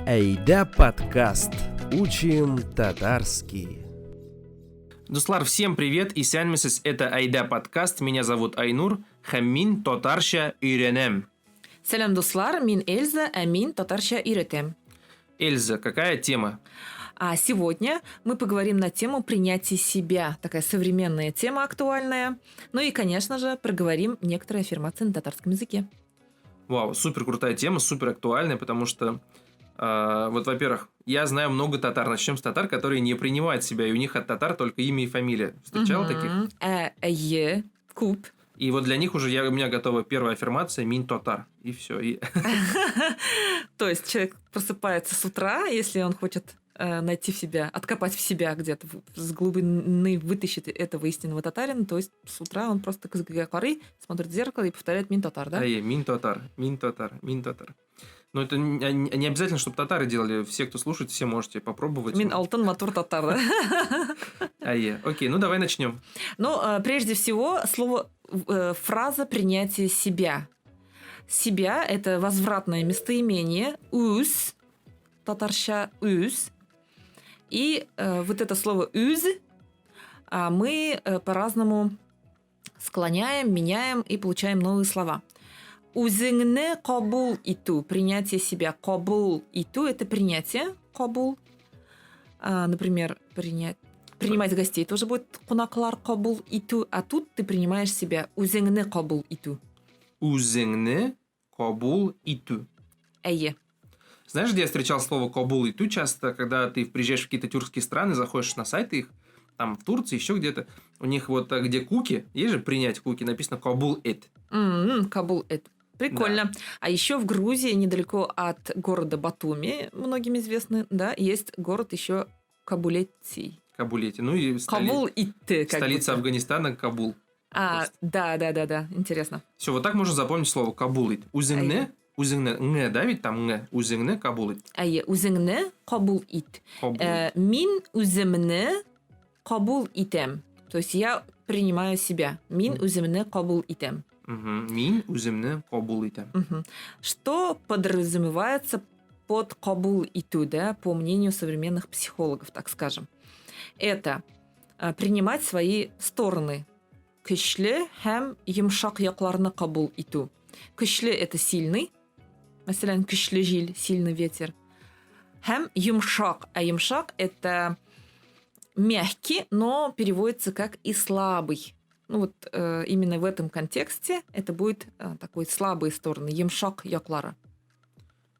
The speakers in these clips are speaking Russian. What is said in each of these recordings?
Айда подкаст. Учим татарский. Дуслар, всем привет, и сәлеметсіз, это Айда подкаст, меня зовут Айнур, һәм мин татарча өйрәнәм. Сәлем, дуслар, мин Эльза, а мин татарча өйрәтәм. Эльза, какая тема? А сегодня мы поговорим на тему принятия себя. Такая современная тема, актуальная. Ну и, конечно же, проговорим некоторые аффирмации на татарском языке. Вау, супер крутая тема, супер актуальная, потому что, вот, во-первых, я знаю много татар. Начнем с татар, которые не принимают себя, и у них от татар только имя и фамилия. Встречал таких? Куб. И вот для них уже у меня готова первая аффирмация «Мин татар». И все. То есть человек просыпается с утра, если он хочет найти в себя, откопать в себя где-то с глубины, вытащить этого истинного татарина, то есть с утра он просто смотрит в зеркало и повторяет «Мин татар», да? «Мин татар, мин татар, мин татар». Но это не обязательно, чтобы татары делали. Все, кто слушает, все можете попробовать. «Мин алтын матур татар», да? Окей, ну давай начнем. Ну, прежде всего, фраза принятия себя. Себя – это возвратное местоимение «үз», татарща «үз». И вот это слово «үз» мы по-разному склоняем, меняем и получаем новые слова. «Үзіңні қабул иту» – принятие себя. «Қабул иту» – это принятие. «Қабул». Например, принимать гостей тоже будет «қонақлар қабул иту», а тут ты принимаешь себя. «Үзіңні қабул иту». «Үзіңні қабул иту». Әйе. Знаешь, где я встречал слово «кабул иту» часто, когда ты приезжаешь в какие-то тюркские страны, заходишь на сайты их, там в Турции, еще где-то, у них вот где куки, есть же принять куки, написано «кабул эт». «Кабул эт». Прикольно. Да. А еще в Грузии, недалеко от города Батуми, многим известный, да, есть город еще Кабулети. Кабулети. Ну и столица Афганистана Кабул. Да, интересно. Все, вот так можно запомнить слово «кабулит». «Үзіңні», «ң», да, ведь там «ң», «үзіңні кабулит». «Үзіңні кабул ит». «Мин үзімні кабул итем». То есть я принимаю себя. «Мин үзімні кабул итем». «Мин үзімні кабул итем». Что подразумевается под кабул иту, да, по мнению современных психологов, так скажем? Это принимать свои стороны. Күчле һәм йомшак якларны кабул иту. Күчле – это сильный. Мәсәлән, күчле җил, сильный ветер. Һәм йомшак. А йомшак – это мягкий, но переводится как и слабый. Ну вот именно в этом контексте это будет такой слабые стороны. Йомшак яклары.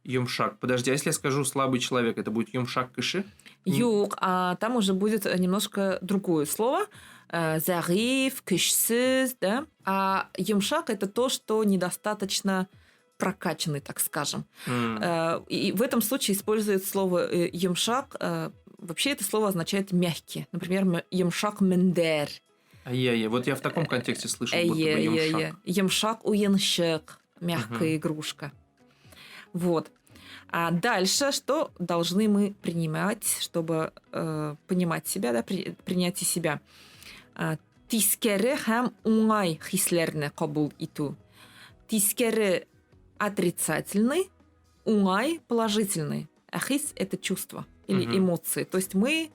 Йомшак. Подожди, а если я скажу слабый человек, это будет йомшак кыши? Юг, а там уже будет немножко другое слово. Зариф, кышсыз, да? А йомшак – это то, что недостаточно прокачанный, так скажем. И в этом случае используют слово йомшак. Вообще это слово означает мягкий. Например, йомшак мендер. Вот я в таком контексте слышал, будто бы йомшак. Йомшак уеншек. Мягкая игрушка. Вот. А дальше что должны мы принимать, чтобы понимать себя, да, принятие себя? Тискере һәм уңай хисләрне кабул иту. Тискере отрицательный, уңай положительный. А хис – это чувство или эмоции. То есть мы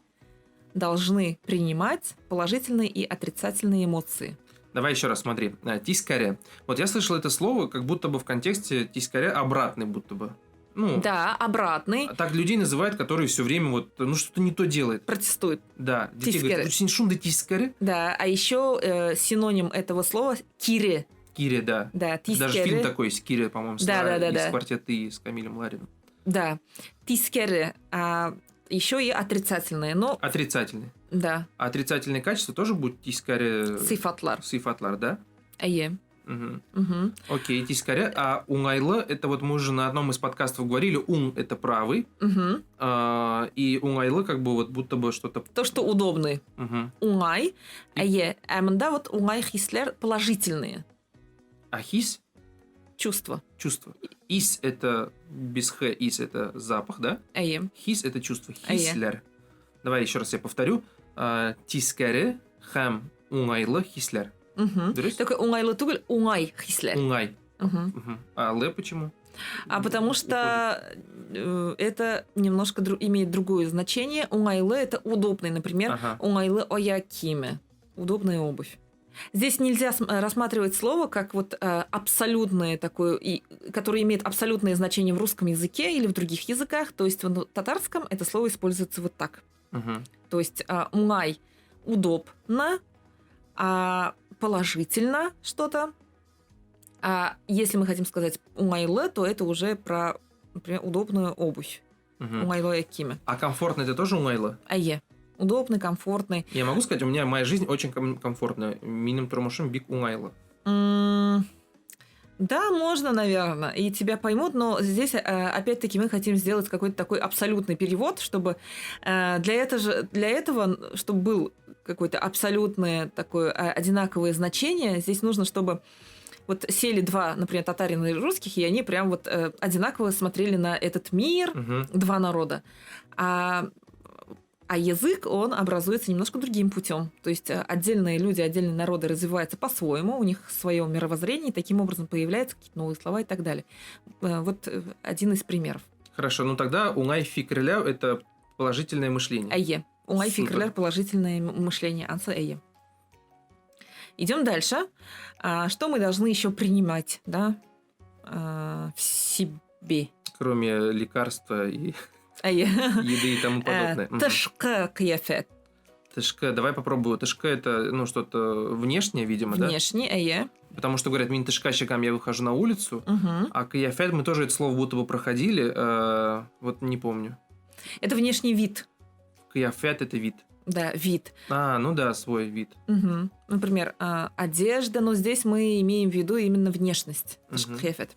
должны принимать положительные и отрицательные эмоции. Давай еще раз смотри. Тискаре. Вот я слышал это слово, как будто бы в контексте тискаре обратный, будто бы. Ну, да, обратный. Так людей называют, которые все время вот, что-то не то делают. Протестуют. Да. Детей говорят, очень шум да тискаре. Да, а еще синоним этого слова кире. Кире, да. Да, тискаре. Даже фильм такой с Кире, по-моему, из «Квартеты» с Камилем Лариным. Да. Тискаре. А еще и отрицательные. Но... Отрицательные. Да. А отрицательные качества тоже будут тискаре... Сифатлар. Сифатлар, да? Ае. Окей, тискаре. А уңайлы, это вот мы уже на одном из подкастов говорили, ум – это правый, и уңайлы как бы вот будто бы что-то… То, что удобный. Уңай. Ае. А мында вот уңай хислер положительные. А хис? Чувство. Чувство. Ис – это без х, ис – это запах, да? Ае. Хис – это чувство. Хислер. Давай еще раз я повторю. Тискаре һәм уңайлы хислер. Только уңайлы түгел, уңай хислер. Уңай. А ле почему? А потому что это немножко имеет другое значение. Уңайлы – это удобный, например, Ага. уңайлы оякиме – удобная обувь. Здесь нельзя рассматривать слово как вот абсолютное такое, которое имеет абсолютное значение в русском языке или в других языках. То есть в татарском это слово используется вот так. Мгм. То есть уңай – удобно, а положительно что-то. А если мы хотим сказать уңайлы, то это уже про, например, удобную обувь. Мгм. Уңайлы оякиме. А комфортно это тоже уңайлы? Ае. Удобный, комфортный. Я могу сказать, у меня моя жизнь очень комфортная. Миним тормошим бик уңайлы. Да, можно, наверное, и тебя поймут, но здесь, опять-таки, мы хотим сделать какой-то такой абсолютный перевод, чтобы для этого, чтобы был какое-то абсолютное такое одинаковое значение, здесь нужно, чтобы вот сели два, например, татарина и русских, и они прям вот одинаково смотрели на этот мир, Мгм. два народа. А язык, он образуется немножко другим путем. То есть отдельные люди, отдельные народы развиваются по-своему, у них свое мировоззрение, и таким образом появляются какие-то новые слова и так далее. Вот один из примеров. Хорошо, ну тогда уңай фикрляу – это положительное мышление. Айе. Уңай Супер. фикрлер, положительное мышление. Анса эйе. Идем дальше. Что мы должны еще принимать, да, в себе? Кроме лекарства и Айе. еды и тому подобное. Мгм. Ташка кияфет. Тышка, давай попробую. Тышка – это ну, что-то внешнее, видимо, да? Внешний, айе. Потому что говорят, мин тышка щекам, я выхожу на улицу. Мгм. А каяфет, мы тоже это слово будто бы проходили. Вот не помню. Это внешний вид. Каяфет – это вид. Да, вид. Ну да, свой вид. Мгм. Например, одежда, но здесь мы имеем в виду именно внешность. Мгм. Ташкхефет.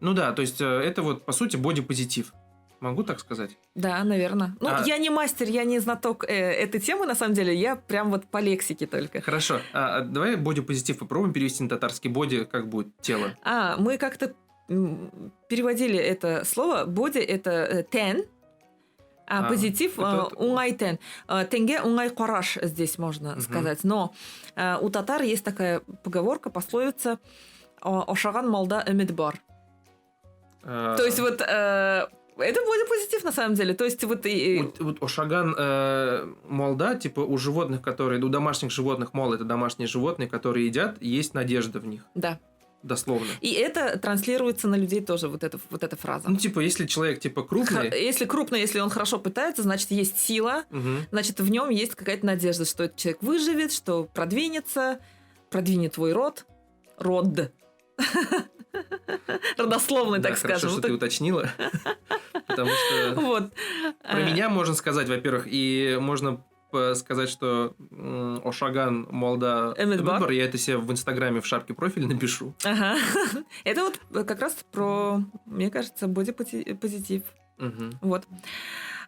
Ну да, то есть это вот, по сути, бодипозитив. Могу так сказать? Да, наверное. Ну, я не мастер, я не знаток этой темы, на самом деле. Я прям вот по лексике только. Хорошо. Давай бодипозитив попробуем перевести на татарский. Боди как будет? Тело. Мы как-то переводили это слово. Боди – это тен, а позитив это- уңай тен. Тенге уңай караш здесь можно Мгм. сказать. Но у татар есть такая поговорка, пословица «Ошаган малда эмит бар». То есть вот это бодипозитив на самом деле. То есть вот Вот ошаган молда, типа у животных, которые... У домашних животных мол, это домашние животные, которые едят, есть надежда в них. да. Дословно. И это транслируется на людей тоже, вот эта фраза. Ну, типа, если человек, типа, крупный... Если крупный, если он хорошо пытается, значит, есть сила, Мгм. значит, в нем есть какая-то надежда, что этот человек выживет, что продвинется, продвинет твой род. Род. Родословный, Да, так хорошо, скажем. что ты уточнила. Потому что Вот. про меня можно сказать, во-первых, и можно сказать, что Ошаган Молда Эмидбар. Эмидбар, я это себе в Инстаграме в шапке профиля напишу. Ага. Это вот как раз про, мне кажется, бодипозитив. Мгм. Вот.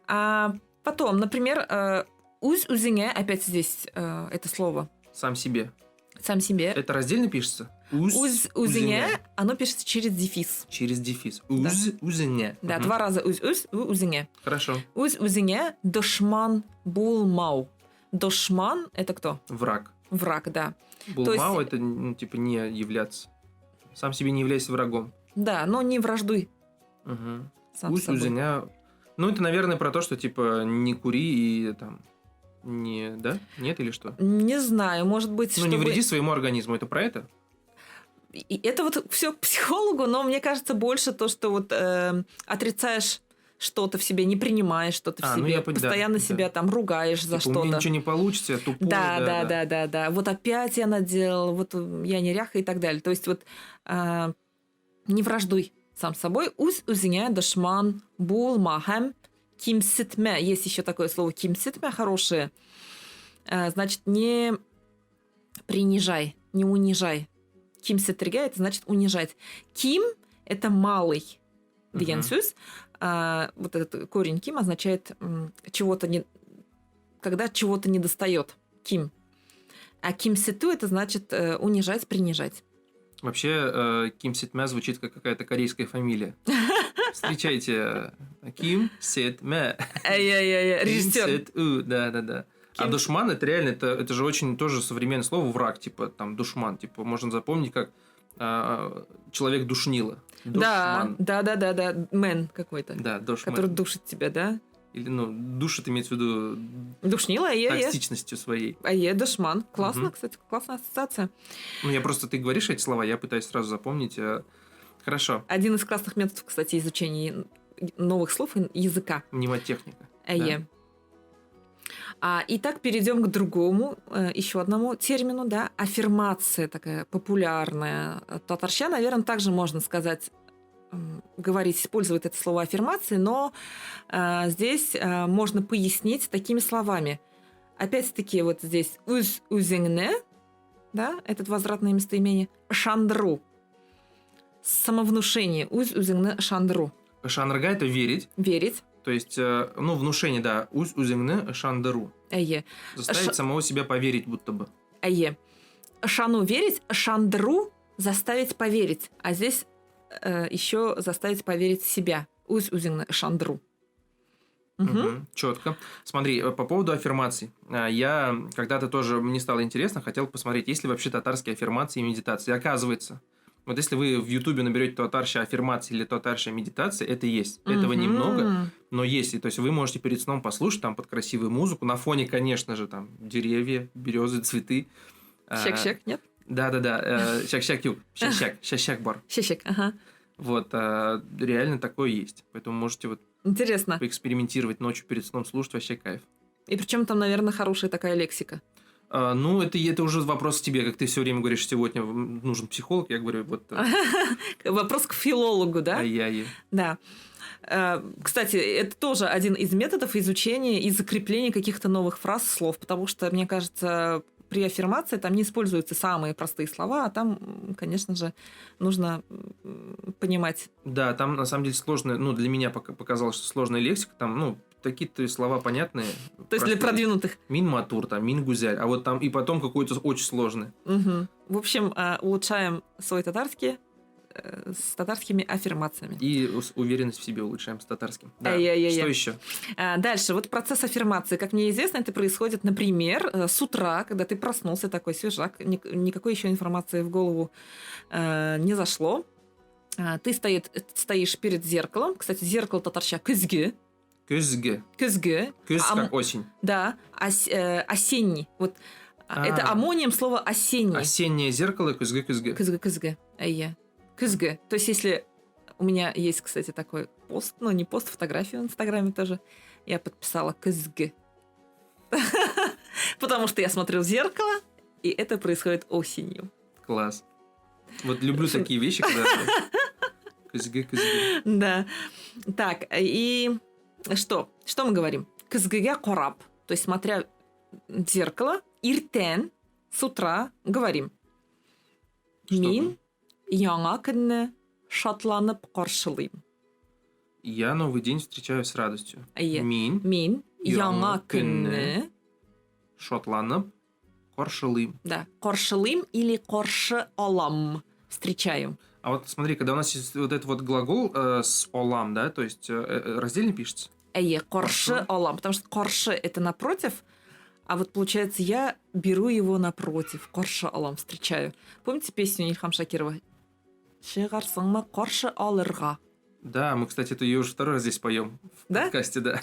Потом, например, уз-узине, опять здесь это слово, Сам себе. сам себе. Это раздельно пишется? Уз-узине, оно пишется через дефис. Через дефис. Да. Узене. Да, Мгм. 2 раза уз-уз, узине. Хорошо. Уз-узине дошман булмау. Дошман – это кто? Враг. Враг, да. Булмау это, ну, типа, не являться. Сам себе не являйся врагом. Да, но не враждуй Угу. сам с собой. Узеня. Ну, это, наверное, про то, что, типа, не кури и там... Не, да? Нет или что? Не знаю, может быть, Ну, не вреди своему организму. Это про это? И это вот все к психологу, но мне кажется больше то, что вот отрицаешь что-то в себе, не принимаешь что-то в ну себе, я понял, да, постоянно да. себя там ругаешь за Типа, у меня что-то. ничего не получится, я тупой. Да. Вот опять я наделал, вот я неряха и так далее. То есть вот не враждуй сам с собой. Уз-узине дошман бул махам кимситме. Есть еще такое слово кимситме хорошее. Значит, не принижай, не унижай. Кимсетрига – это значит унижать. Ким – это малый. Деген сөз. Вот этот корень ким означает чего-то не... когда чего-то не достает. Ким. А кимсету – это значит унижать, принижать. Вообще, Ким Ситмя звучит как какая-то корейская фамилия. Встречайте, Ким Ситмя. Режиссер. Да. А душман это реально, это же очень тоже современное слово враг, типа там душман, типа можно запомнить как человек душнило. Да, Душман. да. Мэн какой-то. Да, душман. Который душит тебя, да? Или, душит имеется в виду Душнила, е. токсичностью своей. Душман. Классно, Мгм. кстати, классная ассоциация. Я просто, ты говоришь эти слова, я пытаюсь сразу запомнить. Хорошо. Один из классных методов, кстати, изучения новых слов и языка. Мнемотехника. Итак, перейдем к другому, еще одному термину, да, аффирмация такая популярная. Татарща, наверное, также можно сказать, говорить, использовать это слово аффирмации, но здесь можно пояснить такими словами. Опять-таки, вот здесь уз узеңне, да, это возвратное местоимение, шандру. Самовнушение. Уз узеңне шандру. Шанрга – это верить. Верить. То есть, внушение, да. Уз узеңне шандару. Заставить самого себя поверить, будто бы. Шану верить, шандру заставить поверить. А здесь еще заставить поверить в себя. Уз узеңне шандру. Четко. Смотри, по поводу аффирмаций. Я когда-то тоже, мне стало интересно, хотел посмотреть, есть ли вообще татарские аффирмации и медитации. И оказывается, вот если вы в Ютубе наберете татарща аффирмации или татарща медитация, это есть. Этого немного, но есть. И, то есть вы можете перед сном послушать там под красивую музыку. На фоне, конечно же, там деревья, березы, цветы. Щек-щек, нет? Да. Щак-щак-юк. Щак-щак бар. Щек, ага. Вот, реально такое есть. Поэтому можете вот Интересно. поэкспериментировать ночью перед сном, слушать, вообще кайф. И причем там, наверное, хорошая такая лексика. Это уже вопрос к тебе, как ты все время говоришь, сегодня нужен психолог, я говорю, вот... Вопрос к филологу, да? Ай-яй. Да. Кстати, это тоже один из методов изучения и закрепления каких-то новых фраз, слов, потому что, мне кажется, при аффирмации там не используются самые простые слова, а там, конечно же, нужно понимать. Да, там на самом деле сложная, для меня показалось, что сложная лексика, там, такие-то слова понятные. То есть для продвинутых. Мин-матур, там, мин-гузяль, а вот там и потом какой-то очень сложный. Угу. В общем, улучшаем свой татарский с татарскими аффирмациями. И уверенность в себе улучшаем с татарским. Да. Что еще? Дальше. Вот процесс аффирмации. Как мне известно, это происходит, например, с утра, когда ты проснулся такой свежак, никакой еще информации в голову не зашло. Ты стоишь перед зеркалом. Кстати, зеркало татарща кызгы. Кызгы. Кызгы. Кыз как осень. Да. Осенний. Вот это аммонием слово осенний. Осеннее зеркало кызгы-кызгы. Кызгы. Кызгы. То есть, если у меня есть, кстати, такой пост, не пост, фотографию в Инстаграме тоже, я подписала кызгы. Потому что я смотрю в зеркало, и это происходит осенью. Класс. Вот люблю такие вещи, когда... Кызгы-кызгы. Да. Так, и что? Что мы говорим? Кызгыга кораб. То есть, смотря в зеркало, иртен, с утра, говорим. Мин яңа көнне шатланып каршылыйм. Я Новый день встречаю с радостью. Мин яңа көнне шатланып каршылыйм. Да, каршылыйм или каршы алам. Встречаю. А вот смотри, когда у нас есть вот этот вот глагол с олам, да, то есть раздельно пишется? Каршы алам, потому что каршы это напротив, а вот получается я беру его напротив. Каршы алам, встречаю. Помните песню Ильхам Шакирова? Чыгарсыңмы каршы алырга. Да, мы, кстати, ее уже второй раз здесь поем в подкасте, да.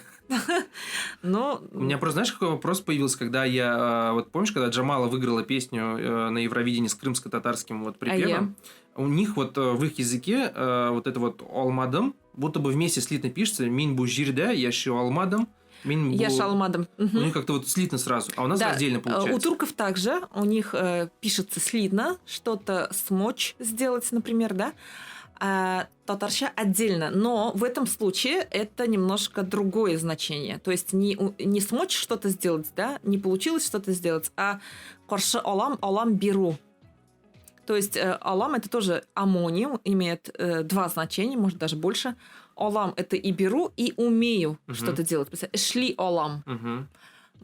Но... У меня просто, знаешь, какой вопрос появился, когда я... Вот помнишь, когда Джамала выиграла песню на Евровидении с крымско-татарским вот припевом? У них вот в их языке вот это вот «алмадым» будто бы вместе слитно пишется «мин бу жирда, яши алмадым». Яши алмадым. У них как-то вот слитно сразу, а у нас отдельно получается. У турков также, у них пишется слитно, что-то смочь сделать, например, да? А татарща отдельно. Но в этом случае это немножко другое значение. То есть не смочь что-то сделать, да? Не получилось что-то сделать, а каршы алам беру. То есть алам это тоже аммоним, имеет два значения, может даже больше. Алам это и беру, и умею что-то делать. Шли алам.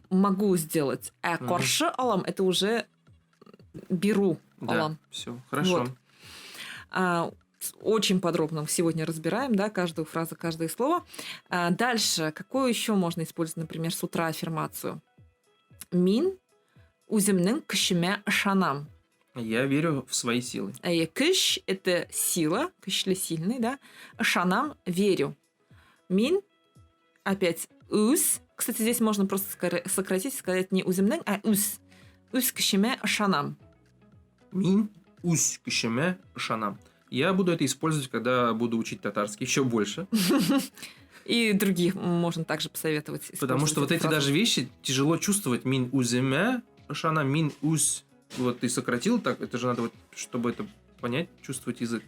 Могу сделать. А каршы алам это уже беру алам. Да, все, хорошо. Вот. Очень подробно сегодня разбираем, да, каждую фразу, каждое слово. Дальше, какое еще можно использовать, например, с утра аффирмацию? Мин уземнің күшіме ышанам. Я верю в свои силы. Кыш – это сила, кышлы сильный, да. Шанам – верю. Мин – опять ус. Кстати, здесь можно просто сократить и сказать не уземнен, а ус. Ус кышиме шанам. Мин, усь, кишеме, шанам. Я буду это использовать, когда буду учить татарский еще больше. И других можно также посоветовать. Потому что вот эти даже вещи тяжело чувствовать. Мин уземе, шанам, мин усь. Вот ты сократил так, это же надо вот, чтобы это понять, чувствовать язык.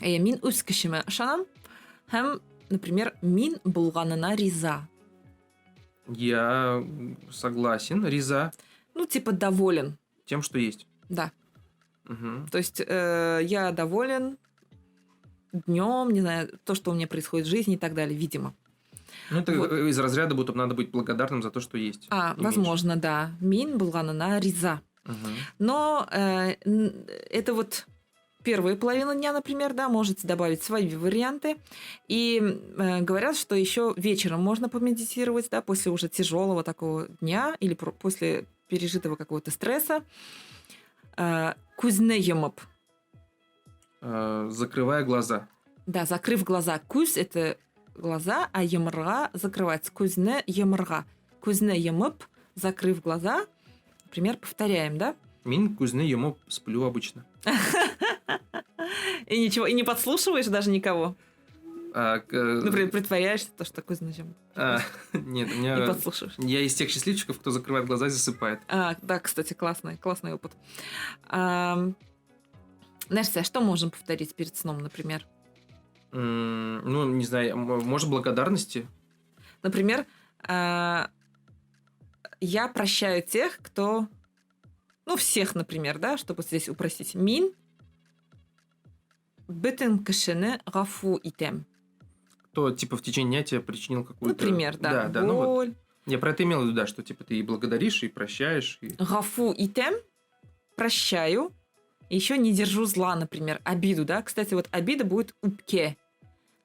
Мин ус кышиме шанам. Хэм, например, мин булганына риза. Я согласен, риза, Ну, типа доволен. тем, что есть. Да. Угу. То есть я доволен днем, не знаю, то, что у меня происходит в жизни и так далее, видимо. Ну, это Вот. из разряда, будто надо быть благодарным за то, что есть. И Возможно, да. Мин булганына риза. меньше. Мгм. Но это вот первая половина дня, например, да, можете добавить свои варианты. И говорят, что еще вечером можно помедитировать, да, после уже тяжелого такого дня или после пережитого какого-то стресса. Кузне емып. Закрывая глаза. Да, закрыв глаза. Куз – это глаза, а емырга закрывается. Кузне емырга. Кузне емып, закрыв глаза. Например, повторяем, да? Мин кузны ему сплю обычно. И ничего, и не подслушиваешь даже никого. Например, Например, притворяешься, то, что такое значим. нет, у Не меня... подслушиваешь. Я из тех счастливчиков, кто закрывает глаза и засыпает. Да, кстати, классный опыт. Настя, а что можем повторить перед сном, например? Ну, не знаю, может, благодарности? Например, я прощаю тех, кто... Ну, всех, например, да, чтобы здесь упростить. Мин бытен кышыны гафу итем. Кто, типа, в течение дня тебе причинил какую-то... Например, да, Да, ну вот. боль. Я про это имел в виду, да, что, типа, ты и благодаришь, и прощаешь. И... Гафу итем, прощаю. Еще не держу зла, например, обиду, да. Кстати, вот обида будет упке.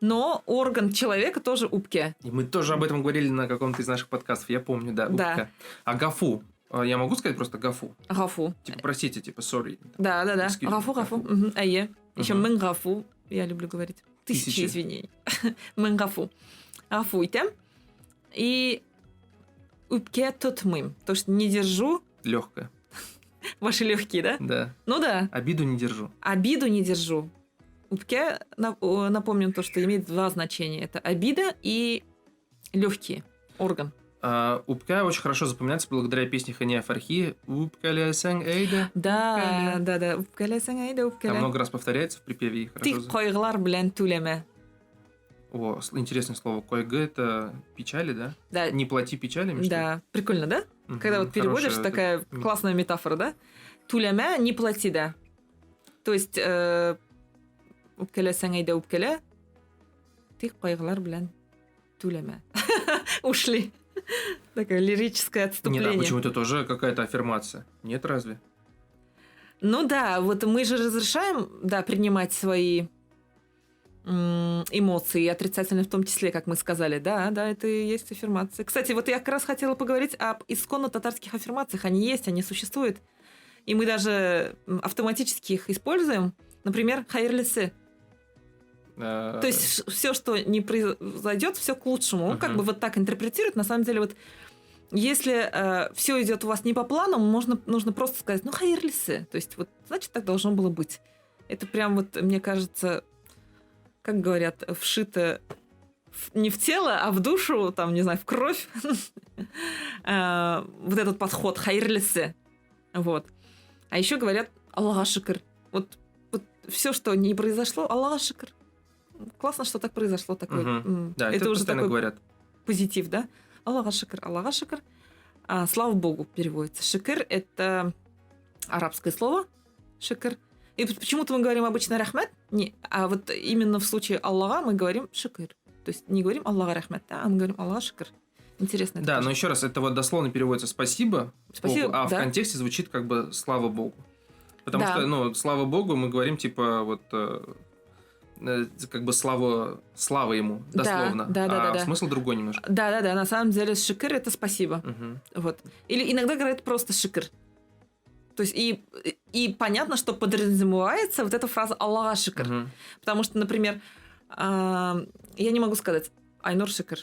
Но орган человека тоже упке. И мы тоже об этом говорили на каком-то из наших подкастов, я помню, да. Да. утка. А гафу? Я могу сказать просто гафу? Гафу. Типа, простите, типа, sorry. Да. Excuse me, Гафу. гафу. Ае. Еще Мгм. мэн гафу. Я люблю говорить. Тысячи Тысячи. извинений. Мэн гафу. Гафу итем. И упке тот мым. То, что не держу Легкая. ваши легкие, да? Да. Ну да. Обиду не держу. Обиду не держу. Упке, напомним то, что имеет два значения. Это обида и легкие. Орган. Упка очень хорошо запоминается благодаря песне Хания Фархи. Упкаля сэн эйда. Да. Упкеле сәңәйдә Там упкеле. много раз повторяется в припеве. И хорошо Тик кайгылар белән түләмә. О, интересное слово. Койгы это печали, да? Да, Не плати печалями, что ли? да, прикольно, да? Мгм, Когда вот переводишь, хорошая такая это- классная метафора, да? Түләмә, не плати, да. То есть упкеле сәңәйдә упкеле. Тик кайгылар белән түләмә. Ушли. Такое лирическое Нет, а отступление. почему это тоже какая-то аффирмация? Нет, разве? Ну да, вот мы же разрешаем, да, принимать свои эмоции, отрицательные в том числе, как мы сказали. Да, это и есть аффирмации. Кстати, вот я как раз хотела поговорить об исконно татарских аффирмациях. Они есть, они существуют. И мы даже автоматически их используем. Например, хайрлисы. То есть все, что не произойдет, все к лучшему. Он как Мгм. бы вот так интерпретирует. На самом деле, вот если все идет у вас не по плану, нужно просто сказать, ну, хайрлисы. То есть вот, значит, так должно было быть. Это прям вот, мне кажется, как говорят, вшито не в тело, а в душу, там, не знаю, в кровь. Вот этот подход хайрлисы. Вот. А еще говорят Аллаха шикр. Вот все, что не произошло, Аллаха шикр. Классно, что так произошло. Такой, Да, это уже постоянно такой говорят. позитив, да? Аллаха шикр, Аллаха шикр. Слава Богу переводится. Шикр – это арабское слово. Шикр. И почему-то мы говорим обычно рахмет, а вот именно в случае Аллаха мы говорим шикр. То есть не говорим Аллаха рахмет, а мы говорим Аллаха шикр. Интересно. это Да, тоже. но еще раз, это вот дословно переводится «спасибо», Спасибо, Богу, а в да. контексте звучит как бы «слава Богу». Потому Да. что, ну, «слава Богу» мы говорим типа вот как бы слава ему, Да, дословно. да. Смысл другой немножко. Да, на самом деле шикр – это спасибо. Мгм. Вот. Или иногда говорят просто шикр. То есть и понятно, что подразумевается вот эта фраза «Аллаха шикр». Мгм. Потому что, например, я не могу сказать «Айнур шикр».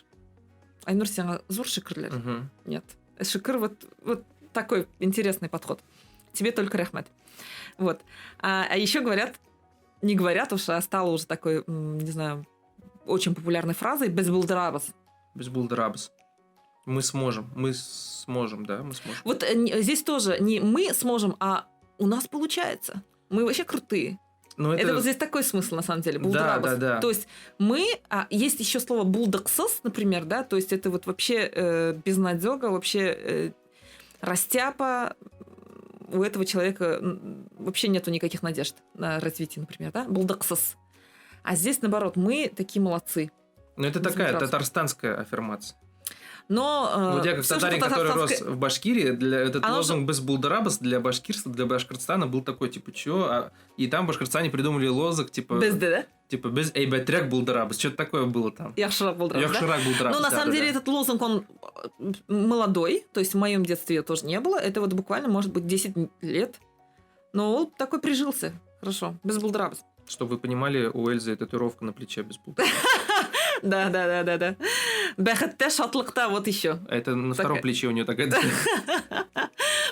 «Айнур сяңа зур шикрлер». Мгм. Нет. Шикр вот такой интересный подход. Тебе только рахмат. Вот. А еще говорят, не говорят уж, а стало уже такой, не знаю, очень популярной фразой «без булдрабас». Без булдрабс. Мы сможем, да, мы сможем. Вот здесь тоже не мы сможем, а у нас получается. Мы вообще крутые. Но Это вот здесь такой смысл, на самом деле, Да, булдрабас. да, да. То есть мы... есть еще слово булдаксос, например, да, то есть это вот вообще безнадега, вообще растяпа. У этого человека вообще нету никаких надежд на развитие, например, да, булдаксос. А здесь, наоборот, мы такие молодцы. Но это без такая булдрабс. татарстанская аффирмация. Но... Вот я как всё, что татарин, который рос татарстанское- в Башкирии, этот Оно лозунг без булдрабас для башкирства, для Башкортостана был такой, типа, чё? И там башкортостане придумали лозунг, типа... Без «д», да? Типа, без эйбатряк булдрабас. Что-то такое было там. Яхширак булдрабас, да? Яхширак булдрабас. Ну, на да, самом да, деле, да. этот лозунг, он молодой. То есть, в моем детстве его тоже не было. Это вот буквально, может быть, 10 лет. Но он такой прижился. Хорошо. Без булдрабас. Чтобы вы понимали, у Эльзы татуировка на плече без булдрабас. Да. Бәхетте шатлыкта, вот еще. А это на втором Такая. плече у нее такая...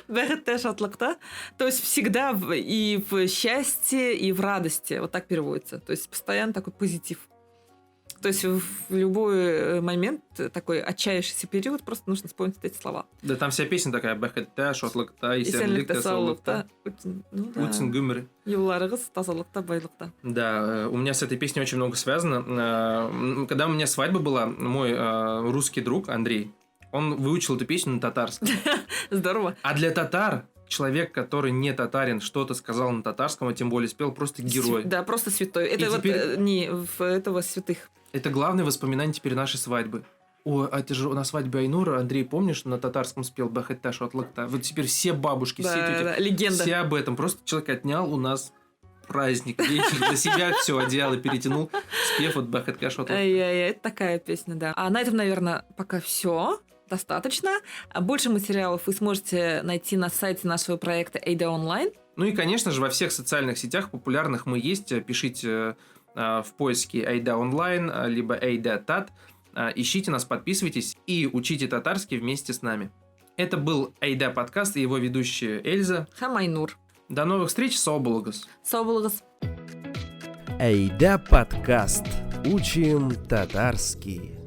Бәхетте шатлыкта. То есть, всегда и в счастье, и в радости. Вот так переводится. То есть, постоянно такой позитив. То есть, в любой момент, такой отчаявшийся период, просто нужно вспомнить эти слова. Да там вся песня такая. Бәхетте, шотлыкта, исәнлектә, саулыкта. Утсин гүмер. Юлларыгыз тазалыкта, байлыкта. Да, у меня с этой песней очень много связано. Когда у меня свадьба была, мой русский друг Андрей, он выучил эту песню на татарском. Здорово. А для татар человек, который не татарин, что-то сказал на татарском, а тем более спел, просто герой. Да, просто святой. Это вот теперь- не в этого святых. Это главное воспоминание теперь нашей свадьбы. О, а это же на свадьбе Айнура, Андрей, помнишь, на татарском спел «Бахетта шотлыкта». Вот теперь все бабушки, все тети, Да, легенда. все об этом. Просто человек отнял у нас праздник, вечер, для себя все одеяло перетянул, спев вот «Бахетта шотлыкта». Ай-яй-яй, это такая песня, да. А на этом, наверное, пока все. Достаточно. А больше материалов вы сможете найти на сайте нашего проекта Эйда Онлайн. Ну и, конечно же, во всех социальных сетях популярных мы есть. Пишите в поиске Айда Онлайн, либо Айда Тат. Ищите нас, подписывайтесь и учите татарский вместе с нами. Это был Айда подкаст и его ведущая Эльза. Хамайнур. До новых встреч, Соболгас. Саубулгас. Айда подкаст. Учим татарский.